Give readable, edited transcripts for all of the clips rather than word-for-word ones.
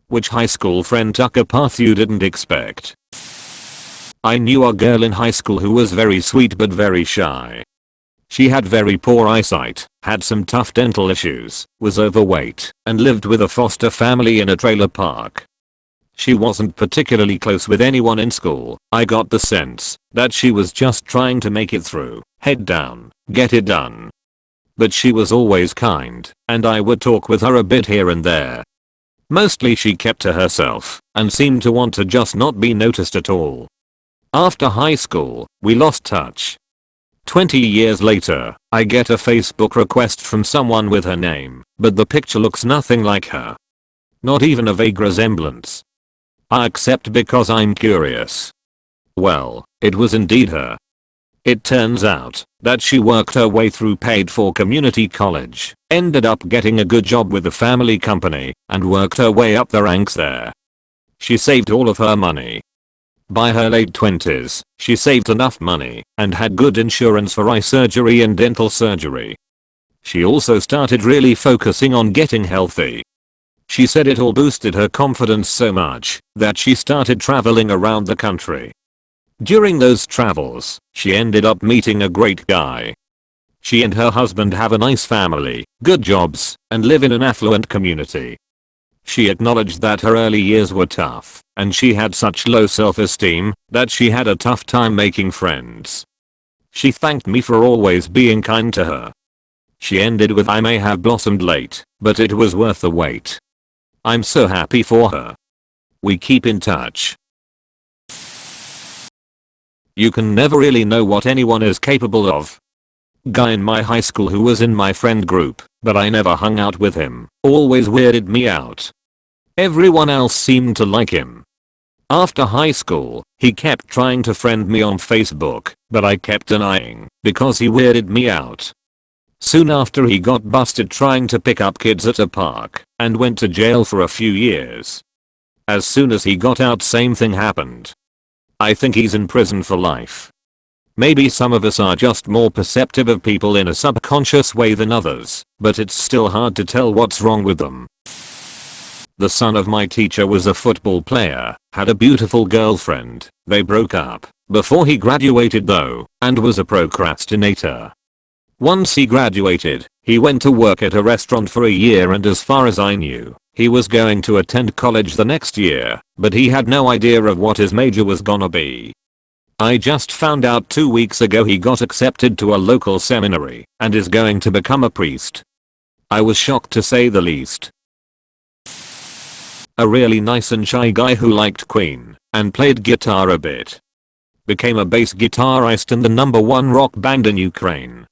Which high school friend took a path you didn't expect? I knew a girl in high school who was very sweet but very shy. She had very poor eyesight, had some tough dental issues, was overweight, and lived with a foster family in a trailer park. She wasn't particularly close with anyone in school. I got the sense that she was just trying to make it through, head down, get it done. But she was always kind, and I would talk with her a bit here and there. Mostly she kept to herself, and seemed to want to just not be noticed at all. After high school, we lost touch. 20 years later, I get a Facebook request from someone with her name, but the picture looks nothing like her. Not even a vague resemblance. I accept because I'm curious. Well, it was indeed her. It turns out that she worked her way through paid for community college, ended up getting a good job with the family company, and worked her way up the ranks there. She saved all of her money. By her late 20s, she saved enough money and had good insurance for eye surgery and dental surgery. She also started really focusing on getting healthy. She said it all boosted her confidence so much that she started traveling around the country. During those travels, she ended up meeting a great guy. She and her husband have a nice family, good jobs, and live in an affluent community. She acknowledged that her early years were tough, and she had such low self-esteem that she had a tough time making friends. She thanked me for always being kind to her. She ended with, "I may have blossomed late, but it was worth the wait." I'm so happy for her. We keep in touch. You can never really know what anyone is capable of. Guy in my high school who was in my friend group, but I never hung out with him, always weirded me out. Everyone else seemed to like him. After high school, he kept trying to friend me on Facebook, but I kept denying because he weirded me out. Soon after he got busted trying to pick up kids at a park and went to jail for a few years. As soon as he got out, same thing happened. I think he's in prison for life. Maybe some of us are just more perceptive of people in a subconscious way than others, but it's still hard to tell what's wrong with them. The son of my teacher was a football player, had a beautiful girlfriend. They broke up before he graduated though, and was a procrastinator. Once he graduated, he went to work at a restaurant for a year, and as far as I knew, he was going to attend college the next year, but he had no idea of what his major was gonna be. I just found out 2 weeks ago he got accepted to a local seminary and is going to become a priest. I was shocked to say the least. A really nice and shy guy who liked Queen and played guitar a bit. Became a bass guitarist in the #1 rock band in Ukraine.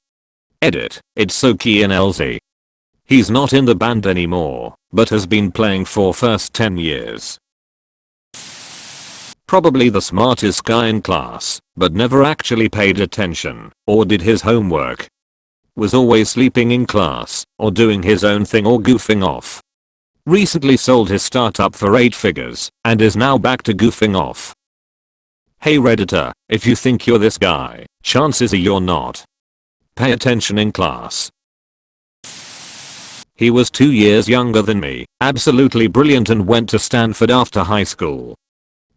Edit, it's Soki and LZ. He's not in the band anymore, but has been playing for first 10 years. Probably the smartest guy in class, but never actually paid attention or did his homework. Was always sleeping in class or doing his own thing or goofing off. Recently sold his startup for 8 figures and is now back to goofing off. Hey Redditor, if you think you're this guy, chances are you're not. Pay attention in class. He was 2 years younger than me, absolutely brilliant, and went to Stanford after high school.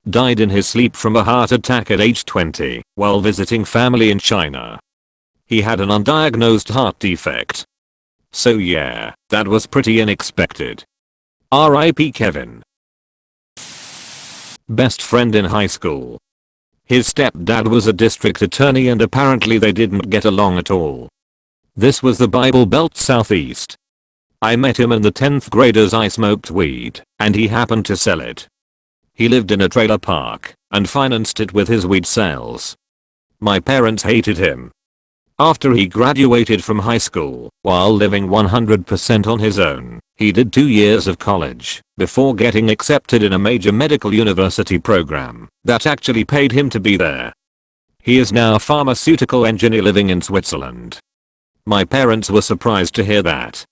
Died in his sleep from a heart attack at age 20 while visiting family in China. He had an undiagnosed heart defect. So yeah, that was pretty unexpected. R.I.P. Kevin. Best friend in high school. His stepdad was a district attorney and apparently they didn't get along at all. This was the Bible Belt Southeast. I met him in the 10th grade as I smoked weed, and he happened to sell it. He lived in a trailer park and financed it with his weed sales. My parents hated him. After he graduated from high school, while living 100% on his own, he did 2 years of college before getting accepted in a major medical university program that actually paid him to be there. He is now a pharmaceutical engineer living in Switzerland. My parents were surprised to hear that.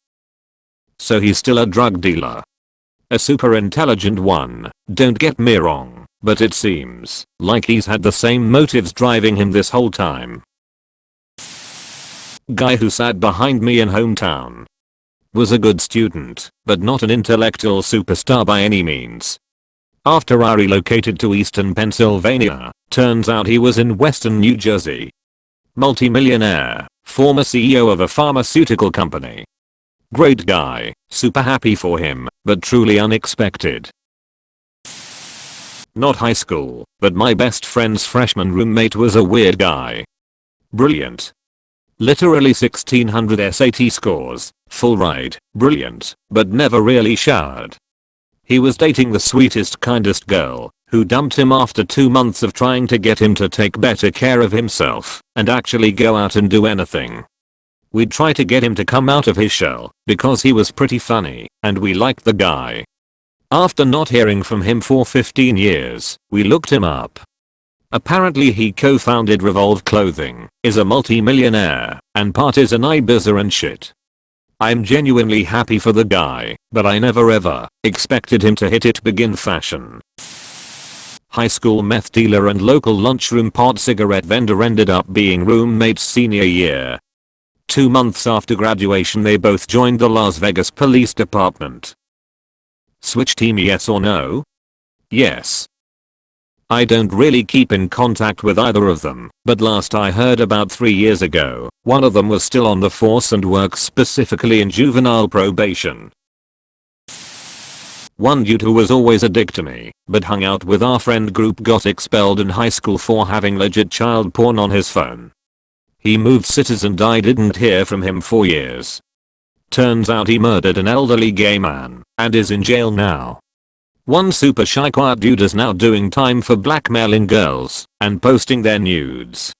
So he's still a drug dealer. A super intelligent one, don't get me wrong, but it seems like he's had the same motives driving him this whole time. Guy who sat behind me in hometown. Was a good student, but not an intellectual superstar by any means. After I relocated to Eastern Pennsylvania, turns out he was in Western New Jersey. Multimillionaire, former CEO of a pharmaceutical company. Great guy, super happy for him, but truly unexpected. Not high school, but my best friend's freshman roommate was a weird guy. Brilliant. Literally 1600 SAT scores, full ride, brilliant, but never really showered. He was dating the sweetest kindest girl, who dumped him after 2 months of trying to get him to take better care of himself and actually go out and do anything. We'd try to get him to come out of his shell because he was pretty funny and we liked the guy. After not hearing from him for 15 years, we looked him up. Apparently he co-founded Revolve Clothing, is a multi-millionaire, and parties in Ibiza and shit. I'm genuinely happy for the guy, but I never ever expected him to hit it big fashion. High school meth dealer and local lunchroom pod cigarette vendor ended up being roommates senior year. 2 months after graduation they both joined the Las Vegas Police Department. Switch team, yes or no? Yes. I don't really keep in contact with either of them, but last I heard about 3 years ago, one of them was still on the force and works specifically in juvenile probation. One dude who was always a dick to me, but hung out with our friend group got expelled in high school for having legit child porn on his phone. He moved cities and I didn't hear from him for years. Turns out he murdered an elderly gay man and is in jail now. One super shy quiet dude is now doing time for blackmailing girls and posting their nudes.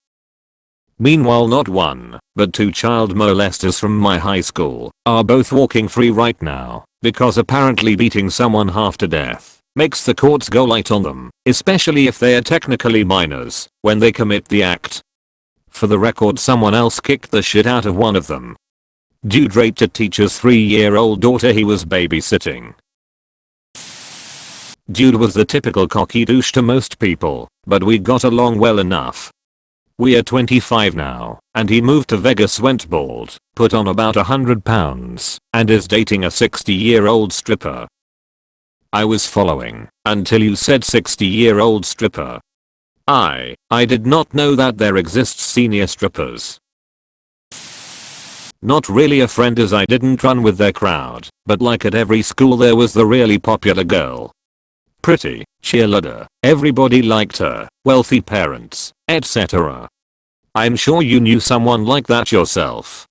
Meanwhile not one, but 2 child molesters from my high school are both walking free right now because apparently beating someone half to death makes the courts go light on them, especially if they are technically minors when they commit the act. For the record, someone else kicked the shit out of one of them. Dude raped a teacher's 3-year-old daughter he was babysitting. Dude was the typical cocky douche to most people, but we got along well enough. We are 25 now, and he moved to Vegas, went bald, put on about 100 pounds, and is dating a 60-year-old stripper. I was following until you said 60-year-old stripper. I did not know that there exists senior strippers. Not really a friend as I didn't run with their crowd, but like at every school there was the really popular girl. Pretty, cheerleader, everybody liked her, wealthy parents, etc. I'm sure you knew someone like that yourself.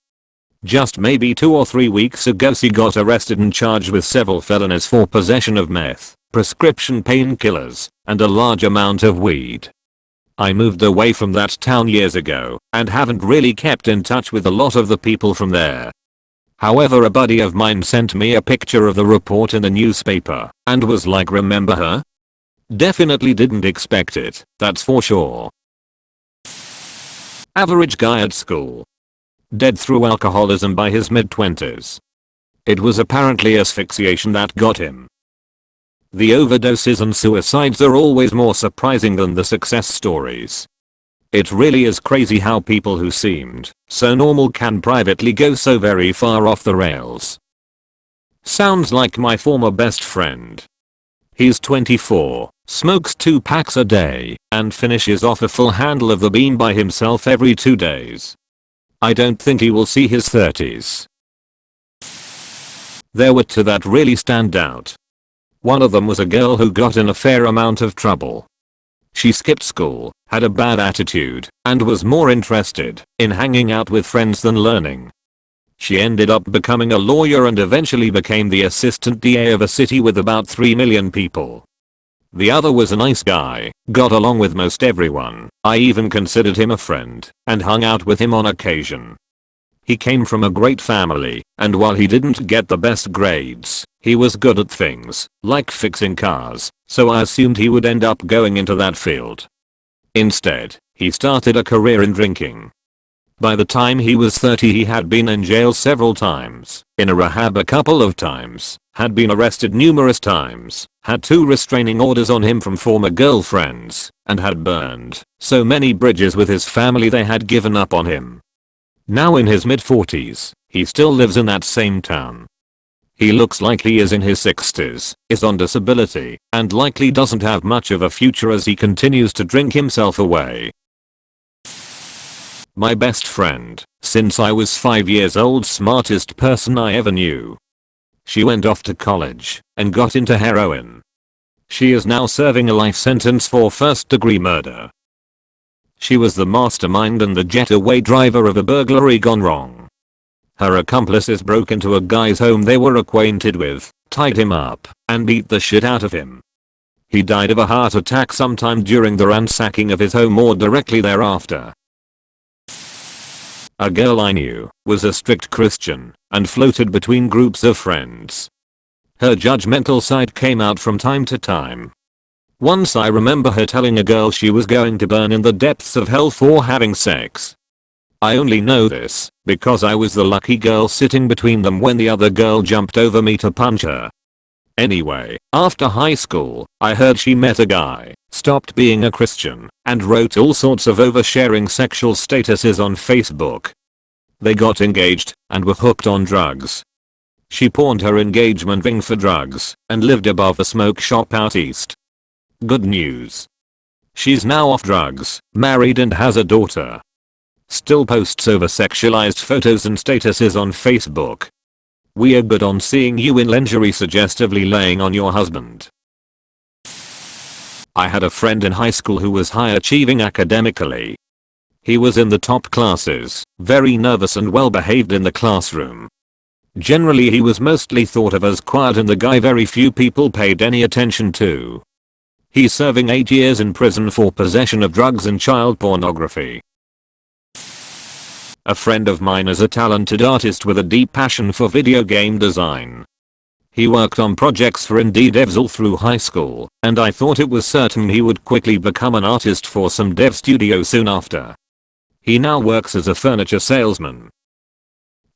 Just maybe 2 or 3 weeks ago she got arrested and charged with several felonies for possession of meth, prescription painkillers, and a large amount of weed. I moved away from that town years ago and haven't really kept in touch with a lot of the people from there. However, a buddy of mine sent me a picture of the report in the newspaper and was like, remember her? Definitely didn't expect it, that's for sure. Average guy at school. Dead through alcoholism by his mid-20s. It was apparently asphyxiation that got him. The overdoses and suicides are always more surprising than the success stories. It really is crazy how people who seemed so normal can privately go so very far off the rails. Sounds like my former best friend. He's 24, smokes 2 packs a day, and finishes off a full handle of the bean by himself every 2 days. I don't think he will see his 30s. There were 2 that really stand out. One of them was a girl who got in a fair amount of trouble. She skipped school, had a bad attitude, and was more interested in hanging out with friends than learning. She ended up becoming a lawyer and eventually became the assistant DA of a city with about 3 million people. The other was a nice guy, got along with most everyone, I even considered him a friend, and hung out with him on occasion. He came from a great family, and while he didn't get the best grades, he was good at things, like fixing cars, so I assumed he would end up going into that field. Instead, he started a career in drinking. By the time he was 30 he had been in jail several times, in a rehab a couple of times, had been arrested numerous times, had 2 restraining orders on him from former girlfriends, and had burned so many bridges with his family they had given up on him. Now in his mid-40s, he still lives in that same town, He looks like he is in his 60s, is on disability, and likely doesn't have much of a future as he continues to drink himself away. My best friend, since I was 5 years old, smartest person I ever knew. She went off to college and got into heroin. She is now serving a life sentence for first-degree murder. She was the mastermind and the getaway driver of a burglary gone wrong. Her accomplices broke into a guy's home they were acquainted with, tied him up, and beat the shit out of him. He died of a heart attack sometime during the ransacking of his home or directly thereafter. A girl I knew was a strict Christian and floated between groups of friends. Her judgmental side came out from time to time. Once I remember her telling a girl she was going to burn in the depths of hell for having sex. I only know this because I was the lucky girl sitting between them when the other girl jumped over me to punch her. Anyway, after high school, I heard she met a guy, stopped being a Christian, and wrote all sorts of oversharing sexual statuses on Facebook. They got engaged and were hooked on drugs. She pawned her engagement ring for drugs and lived above a smoke shop out east. Good news. She's now off drugs, married and has a daughter. Still posts over-sexualized photos and statuses on Facebook. We are good on seeing you in lingerie suggestively laying on your husband. I had a friend in high school who was high achieving academically. He was in the top classes, very nervous and well behaved in the classroom. Generally he was mostly thought of as quiet and the guy very few people paid any attention to. He's serving 8 years in prison for possession of drugs and child pornography. A friend of mine is a talented artist with a deep passion for video game design. He worked on projects for indie devs all through high school, and I thought it was certain he would quickly become an artist for some dev studio soon after. He now works as a furniture salesman.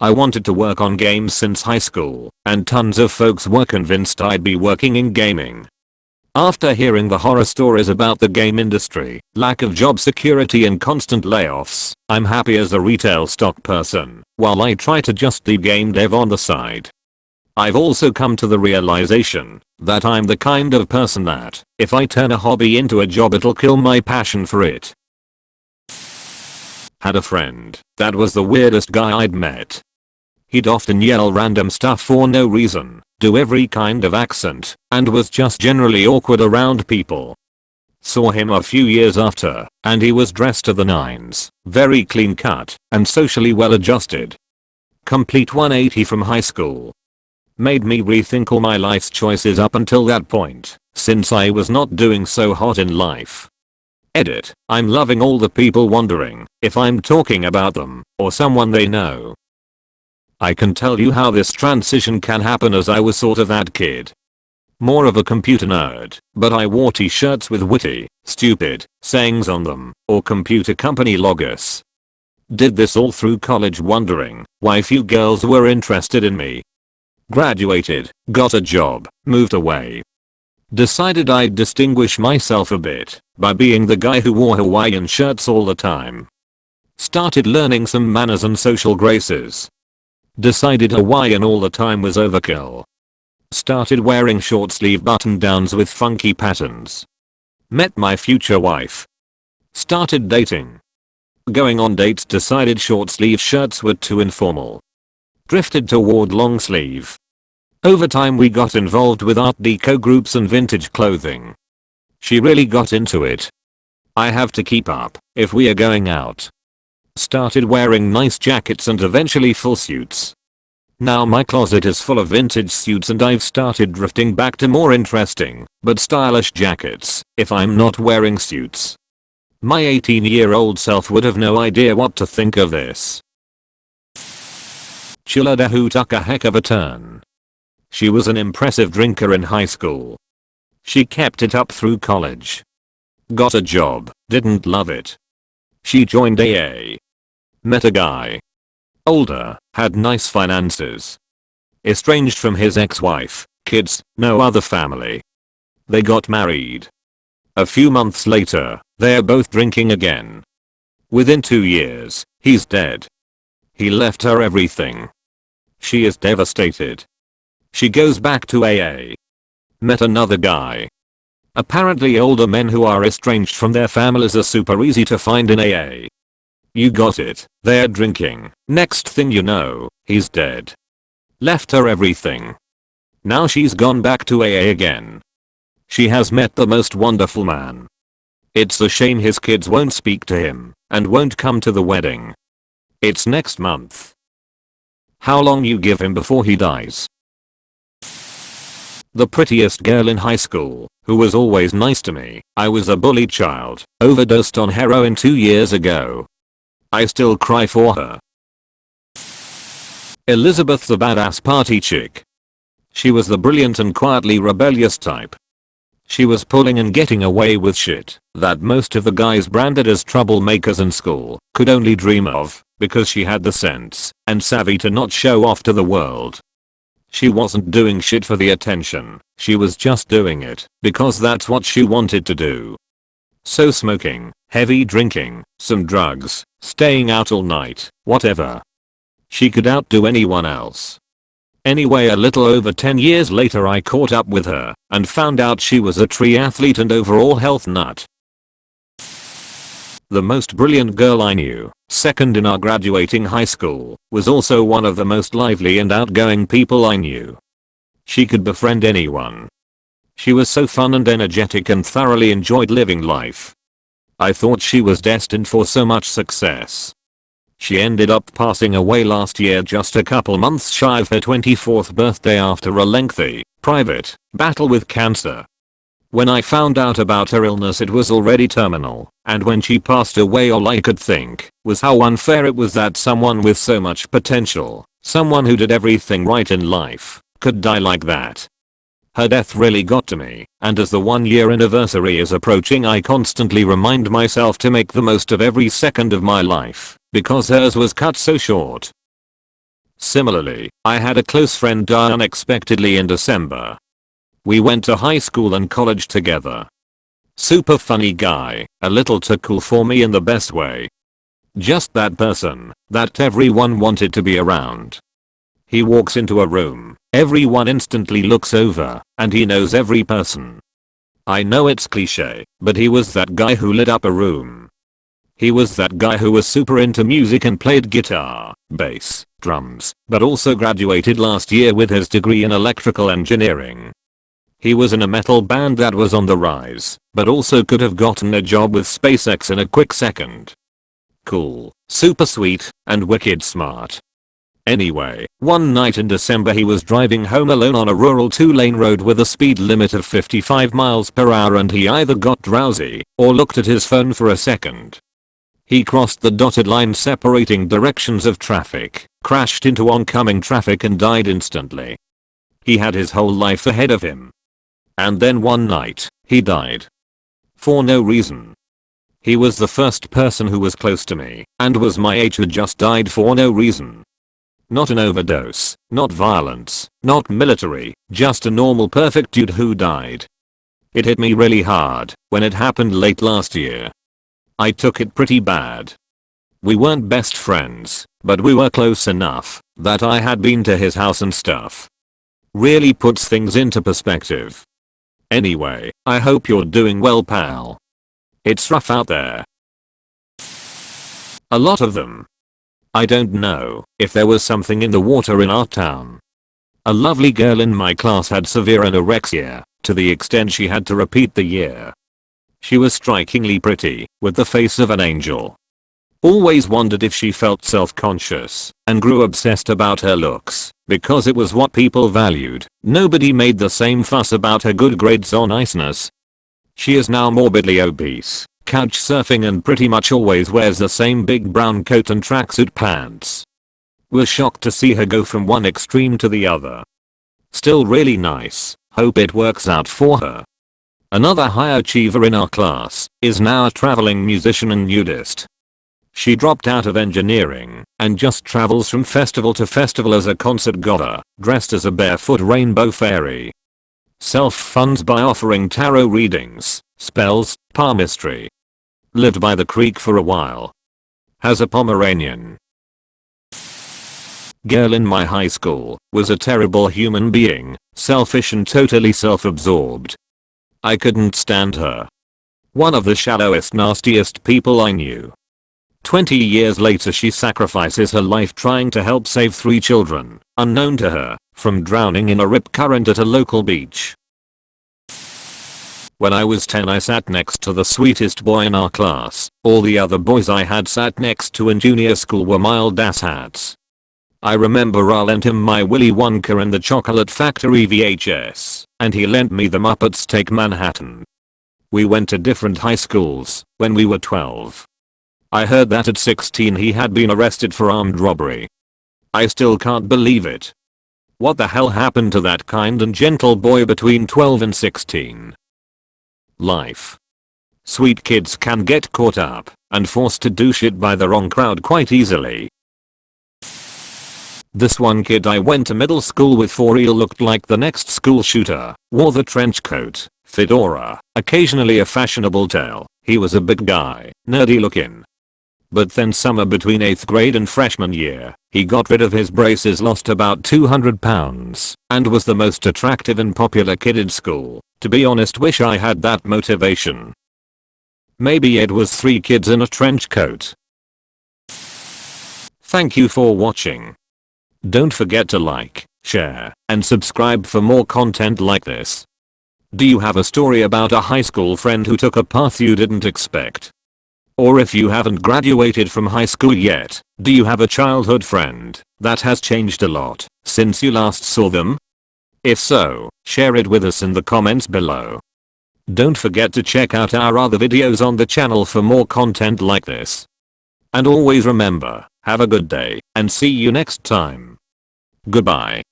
I wanted to work on games since high school, and tons of folks were convinced I'd be working in gaming. After hearing the horror stories about the game industry, lack of job security and constant layoffs, I'm happy as a retail stock person, while I try to just be game dev on the side. I've also come to the realization that I'm the kind of person that, if I turn a hobby into a job, it'll kill my passion for it. Had a friend that was the weirdest guy I'd met. He'd often yell random stuff for no reason, do every kind of accent, and was just generally awkward around people. Saw him a few years after, and he was dressed to the nines, very clean cut, and socially well adjusted. Complete 180 from high school. Made me rethink all my life's choices up until that point, since I was not doing so hot in life. Edit, I'm loving all the people wondering if I'm talking about them, or someone they know. I can tell you how this transition can happen as I was sort of that kid. More of a computer nerd, but I wore t-shirts with witty, stupid sayings on them, or computer company logos. Did this all through college wondering why few girls were interested in me. Graduated, got a job, moved away. Decided I'd distinguish myself a bit by being the guy who wore Hawaiian shirts all the time. Started learning some manners and social graces. Decided Hawaiian all the time was overkill. Started wearing short sleeve button downs with funky patterns. Met my future wife. Started dating. Going on dates, decided short sleeve shirts were too informal. Drifted toward long sleeve. Over time we got involved with art deco groups and vintage clothing. She really got into it. I have to keep up if we are going out. Started wearing nice jackets and eventually full suits. Now my closet is full of vintage suits and I've started drifting back to more interesting but stylish jackets if I'm not wearing suits. My 18-year-old self would have no idea what to think of this. Chiladahu took a heck of a turn. She was an impressive drinker in high school. She kept it up through college. Got a job, didn't love it. She joined AA. Met a guy. Older, had nice finances. Estranged from his ex-wife, kids, no other family. They got married. A few months later, they're both drinking again. Within 2 years, he's dead. He left her everything. She is devastated. She goes back to AA. Met another guy. Apparently older men who are estranged from their families are super easy to find in AA. You got it, they're drinking. Next thing you know, he's dead. Left her everything. Now she's gone back to AA again. She has met the most wonderful man. It's a shame his kids won't speak to him and won't come to the wedding. It's next month. How long you give him before he dies? The prettiest girl in high school, who was always nice to me, I was a bullied child, overdosed on heroin 2 years ago. I still cry for her. Elizabeth the badass party chick. She was the brilliant and quietly rebellious type. She was pulling and getting away with shit that most of the guys branded as troublemakers in school could only dream of, because she had the sense and savvy to not show off to the world. She wasn't doing shit for the attention, she was just doing it because that's what she wanted to do. So smoking, heavy drinking, some drugs, staying out all night, whatever. She could outdo anyone else. Anyway, a little over 10 years later I caught up with her and found out she was a triathlete and overall health nut. The most brilliant girl I knew, second in our graduating high school, was also one of the most lively and outgoing people I knew. She could befriend anyone. She was so fun and energetic and thoroughly enjoyed living life. I thought she was destined for so much success. She ended up passing away last year, just a couple months shy of her 24th birthday after a lengthy, private battle with cancer. When I found out about her illness, it was already terminal, and when she passed away all I could think was how unfair it was that someone with so much potential, someone who did everything right in life, could die like that. Her death really got to me, and as the 1-year anniversary is approaching I constantly remind myself to make the most of every second of my life, because hers was cut so short. Similarly, I had a close friend die unexpectedly in December. We went to high school and college together. Super funny guy, a little too cool for me in the best way. Just that person that everyone wanted to be around. He walks into a room, everyone instantly looks over, and he knows every person. I know it's cliche, but he was that guy who lit up a room. He was that guy who was super into music and played guitar, bass, drums, but also graduated last year with his degree in electrical engineering. He was in a metal band that was on the rise, but also could have gotten a job with SpaceX in a quick second. Cool, super sweet, and wicked smart. Anyway, one night in December he was driving home alone on a rural 2-lane road with a speed limit of 55 miles per hour, and he either got drowsy or looked at his phone for a second. He crossed the dotted line separating directions of traffic, crashed into oncoming traffic and died instantly. He had his whole life ahead of him. And then one night, he died. For no reason. He was the first person who was close to me and was my age who just died for no reason. Not an overdose, not violence, not military, just a normal perfect dude who died. It hit me really hard when it happened late last year. I took it pretty bad. We weren't best friends, but we were close enough that I had been to his house and stuff. Really puts things into perspective. Anyway, I hope you're doing well, pal. It's rough out there. A lot of them. I don't know if there was something in the water in our town. A lovely girl in my class had severe anorexia, to the extent she had to repeat the year. She was strikingly pretty, with the face of an angel. Always wondered if she felt self-conscious, and grew obsessed about her looks, because it was what people valued. Nobody made the same fuss about her good grades or niceness. She is now morbidly obese, couch surfing, and pretty much always wears the same big brown coat and tracksuit pants. Was shocked to see her go from one extreme to the other. Still really nice, hope it works out for her. Another high achiever in our class is now a traveling musician and nudist. She dropped out of engineering and just travels from festival to festival as a concert goer, dressed as a barefoot rainbow fairy. Self-funds by offering tarot readings, spells, palmistry. Lived by the creek for a while. Has a Pomeranian. Girl in my high school was a terrible human being, selfish and totally self-absorbed. I couldn't stand her. One of the shallowest, nastiest people I knew. 20 years later she sacrifices her life trying to help save 3 children, unknown to her, from drowning in a rip current at a local beach. When I was 10 I sat next to the sweetest boy in our class. All the other boys I had sat next to in junior school were mild asshats. I remember I lent him my Willy Wonka and the Chocolate Factory VHS, and he lent me the Muppets Take Manhattan. We went to different high schools when we were 12. I heard that at 16 he had been arrested for armed robbery. I still can't believe it. What the hell happened to that kind and gentle boy between 12 and 16? Life. Sweet kids can get caught up and forced to do shit by the wrong crowd quite easily. This one kid I went to middle school with for real looked like the next school shooter, wore the trench coat, fedora, occasionally a fashionable tail. He was a big guy, nerdy looking. But then summer between 8th grade and freshman year, he got rid of his braces, lost about 200 pounds, and was the most attractive and popular kid in school. To be honest, wish I had that motivation. Maybe it was 3 kids in a trench coat. Thank you for watching. Don't forget to like, share, and subscribe for more content like this. Do you have a story about a high school friend who took a path you didn't expect? Or if you haven't graduated from high school yet, do you have a childhood friend that has changed a lot since you last saw them? If so, share it with us in the comments below. Don't forget to check out our other videos on the channel for more content like this. And always remember, have a good day, and see you next time. Goodbye.